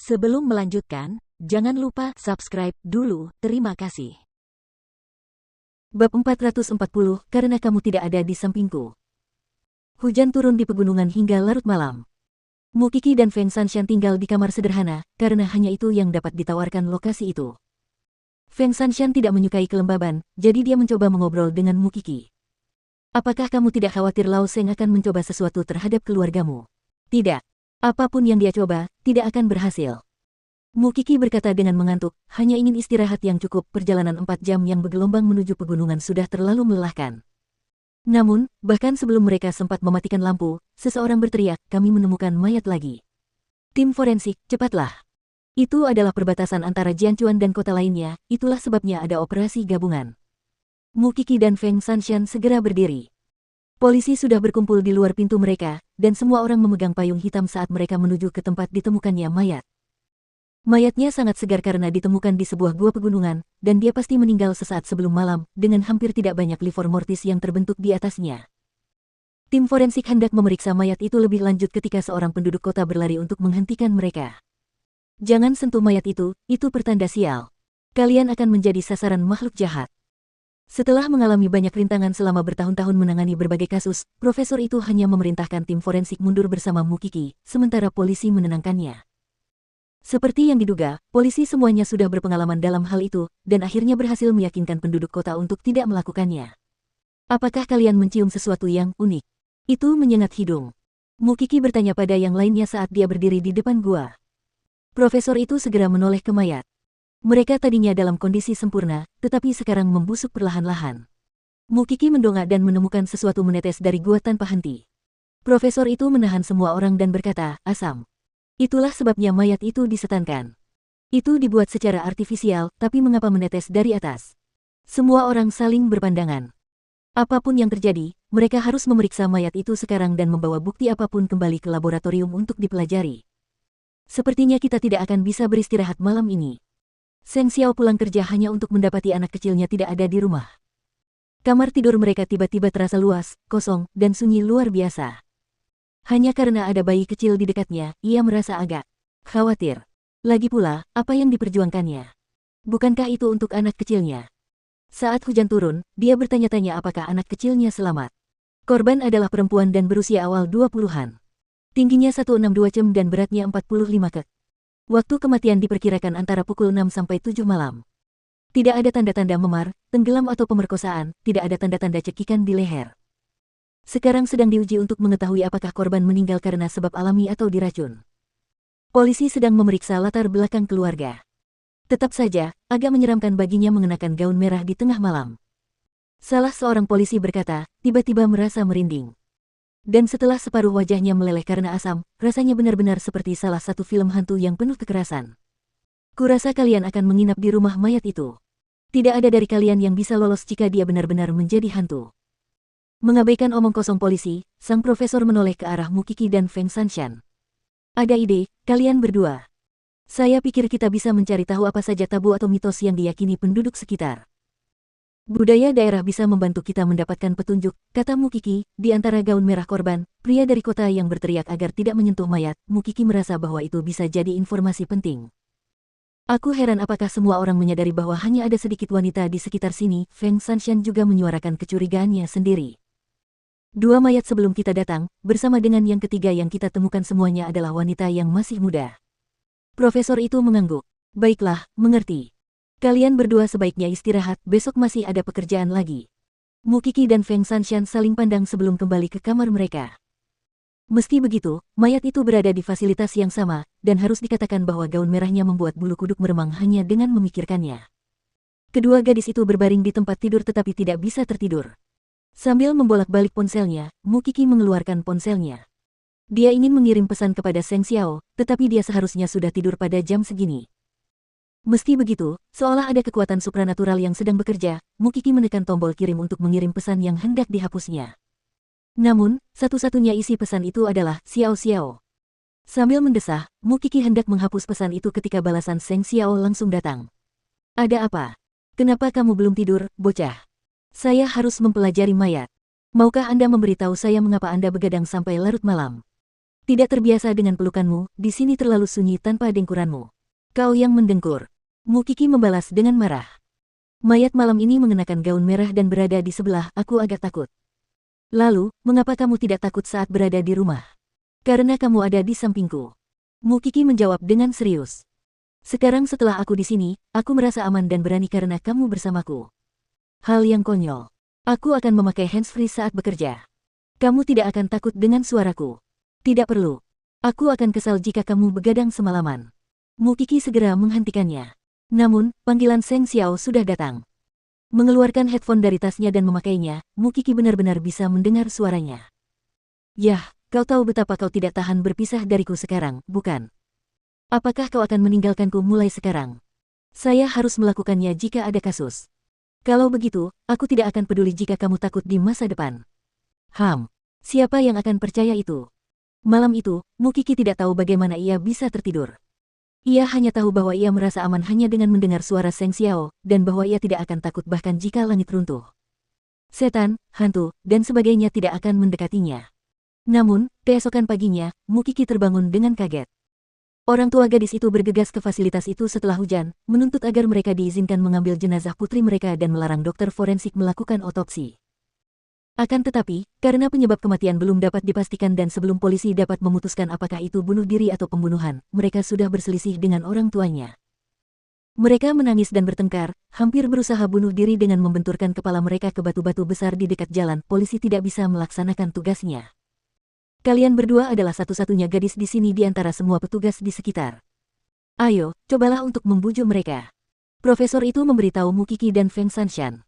Sebelum melanjutkan, jangan lupa subscribe dulu, terima kasih. Bab 440, karena kamu tidak ada di sampingku. Hujan turun di pegunungan hingga larut malam. Mukiki dan Feng Shanshan tinggal di kamar sederhana, karena hanya itu yang dapat ditawarkan lokasi itu. Feng Shanshan tidak menyukai kelembaban, jadi dia mencoba mengobrol dengan Mukiki. Apakah kamu tidak khawatir Lao Sheng akan mencoba sesuatu terhadap keluargamu? Tidak. Apapun yang dia coba, tidak akan berhasil. Mukiki berkata dengan mengantuk, hanya ingin istirahat yang cukup. Perjalanan 4 jam yang bergelombang menuju pegunungan sudah terlalu melelahkan. Namun, bahkan sebelum mereka sempat mematikan lampu, seseorang berteriak, kami menemukan mayat lagi. Tim forensik, cepatlah. Itu adalah perbatasan antara Jianchuan dan kota lainnya, itulah sebabnya ada operasi gabungan. Mukiki dan Feng Shanshan segera berdiri. Polisi sudah berkumpul di luar pintu mereka, dan semua orang memegang payung hitam saat mereka menuju ke tempat ditemukannya mayat. Mayatnya sangat segar karena ditemukan di sebuah gua pegunungan, dan dia pasti meninggal sesaat sebelum malam, dengan hampir tidak banyak livor mortis yang terbentuk di atasnya. Tim forensik hendak memeriksa mayat itu lebih lanjut ketika seorang penduduk kota berlari untuk menghentikan mereka. Jangan sentuh mayat itu pertanda sial. Kalian akan menjadi sasaran makhluk jahat. Setelah mengalami banyak rintangan selama bertahun-tahun menangani berbagai kasus, profesor itu hanya memerintahkan tim forensik mundur bersama Mukiki, sementara polisi menenangkannya. Seperti yang diduga, polisi semuanya sudah berpengalaman dalam hal itu, dan akhirnya berhasil meyakinkan penduduk kota untuk tidak melakukannya. Apakah kalian mencium sesuatu yang unik? Itu menyengat hidung. Mukiki bertanya pada yang lainnya saat dia berdiri di depan gua. Profesor itu segera menoleh ke mayat. Mereka tadinya dalam kondisi sempurna, tetapi sekarang membusuk perlahan-lahan. Mukiki mendongak dan menemukan sesuatu menetes dari gua tanpa henti. Profesor itu menahan semua orang dan berkata, asam. Itulah sebabnya mayat itu disetankan. Itu dibuat secara artifisial, tapi mengapa menetes dari atas? Semua orang saling berpandangan. Apapun yang terjadi, mereka harus memeriksa mayat itu sekarang dan membawa bukti apapun kembali ke laboratorium untuk dipelajari. Sepertinya kita tidak akan bisa beristirahat malam ini. Seng Xiao pulang kerja hanya untuk mendapati anak kecilnya tidak ada di rumah. Kamar tidur mereka tiba-tiba terasa luas, kosong, dan sunyi luar biasa. Hanya karena ada bayi kecil di dekatnya, ia merasa agak khawatir. Lagi pula, apa yang diperjuangkannya? Bukankah itu untuk anak kecilnya? Saat hujan turun, dia bertanya-tanya apakah anak kecilnya selamat. Korban adalah perempuan dan berusia awal 20-an. Tingginya 162 cm dan beratnya 45 kg. Waktu kematian diperkirakan antara pukul 6 sampai 7 malam. Tidak ada tanda-tanda memar, tenggelam atau pemerkosaan, tidak ada tanda-tanda cekikan di leher. Sekarang sedang diuji untuk mengetahui apakah korban meninggal karena sebab alami atau diracun. Polisi sedang memeriksa latar belakang keluarga. Tetap saja, agak menyeramkan baginya mengenakan gaun merah di tengah malam. Salah seorang polisi berkata, tiba-tiba merasa merinding. Dan setelah separuh wajahnya meleleh karena asam, rasanya benar-benar seperti salah satu film hantu yang penuh kekerasan. Kurasa kalian akan menginap di rumah mayat itu. Tidak ada dari kalian yang bisa lolos jika dia benar-benar menjadi hantu. Mengabaikan omong kosong polisi, sang profesor menoleh ke arah Mukiki dan Feng Shanshan. Ada ide, kalian berdua. Saya pikir kita bisa mencari tahu apa saja tabu atau mitos yang diyakini penduduk sekitar. Budaya daerah bisa membantu kita mendapatkan petunjuk, kata Mukiki. Di antara gaun merah korban, pria dari kota yang berteriak agar tidak menyentuh mayat, Mukiki merasa bahwa itu bisa jadi informasi penting. Aku heran apakah semua orang menyadari bahwa hanya ada sedikit wanita di sekitar sini. Feng Shanshan juga menyuarakan kecurigaannya sendiri. 2 mayat sebelum kita datang, bersama dengan yang ketiga yang kita temukan semuanya adalah wanita yang masih muda. Profesor itu mengangguk. Baiklah, mengerti. Kalian berdua sebaiknya istirahat, besok masih ada pekerjaan lagi. Mukiki dan Feng Shanshan saling pandang sebelum kembali ke kamar mereka. Meski begitu, mayat itu berada di fasilitas yang sama, dan harus dikatakan bahwa gaun merahnya membuat bulu kuduk meremang hanya dengan memikirkannya. Kedua gadis itu berbaring di tempat tidur tetapi tidak bisa tertidur. Sambil membolak-balik ponselnya, Mukiki mengeluarkan ponselnya. Dia ingin mengirim pesan kepada Seng Xiao, tetapi dia seharusnya sudah tidur pada jam segini. Meski begitu, seolah ada kekuatan supranatural yang sedang bekerja, Mukiki menekan tombol kirim untuk mengirim pesan yang hendak dihapusnya. Namun, satu-satunya isi pesan itu adalah Xiao Xiao. Sambil mendesah, Mukiki hendak menghapus pesan itu ketika balasan Seng Xiao langsung datang. Ada apa? Kenapa kamu belum tidur, bocah? Saya harus mempelajari mayat. Maukah Anda memberitahu saya mengapa Anda begadang sampai larut malam? Tidak terbiasa dengan pelukanmu, di sini terlalu sunyi tanpa dengkuranmu. Kau yang mendengkur. Mukiki membalas dengan marah. Mayat malam ini mengenakan gaun merah dan berada di sebelah, aku agak takut. Lalu, mengapa kamu tidak takut saat berada di rumah? Karena kamu ada di sampingku. Mukiki menjawab dengan serius. Sekarang setelah aku di sini, aku merasa aman dan berani karena kamu bersamaku. Hal yang konyol. Aku akan memakai handsfree saat bekerja. Kamu tidak akan takut dengan suaraku. Tidak perlu. Aku akan kesal jika kamu begadang semalaman. Mukiki segera menghentikannya. Namun, panggilan Seng Xiao sudah datang. Mengeluarkan headphone dari tasnya dan memakainya, Mukiki benar-benar bisa mendengar suaranya. Yah, kau tahu betapa kau tidak tahan berpisah dariku sekarang, bukan? Apakah kau akan meninggalkanku mulai sekarang? Saya harus melakukannya jika ada kasus. Kalau begitu, aku tidak akan peduli jika kamu takut di masa depan. Siapa yang akan percaya itu? Malam itu, Mukiki tidak tahu bagaimana ia bisa tertidur. Ia hanya tahu bahwa ia merasa aman hanya dengan mendengar suara Seng Xiao, dan bahwa ia tidak akan takut bahkan jika langit runtuh. Setan, hantu, dan sebagainya tidak akan mendekatinya. Namun, keesokan paginya, Mukiki terbangun dengan kaget. Orang tua gadis itu bergegas ke fasilitas itu setelah hujan, menuntut agar mereka diizinkan mengambil jenazah putri mereka dan melarang dokter forensik melakukan otopsi. Akan tetapi, karena penyebab kematian belum dapat dipastikan dan sebelum polisi dapat memutuskan apakah itu bunuh diri atau pembunuhan, mereka sudah berselisih dengan orang tuanya. Mereka menangis dan bertengkar, hampir berusaha bunuh diri dengan membenturkan kepala mereka ke batu-batu besar di dekat jalan. Polisi tidak bisa melaksanakan tugasnya. Kalian berdua adalah satu-satunya gadis di sini di antara semua petugas di sekitar. Ayo, cobalah untuk membujuk mereka. Profesor itu memberitahu Mukiki dan Feng Sanshan.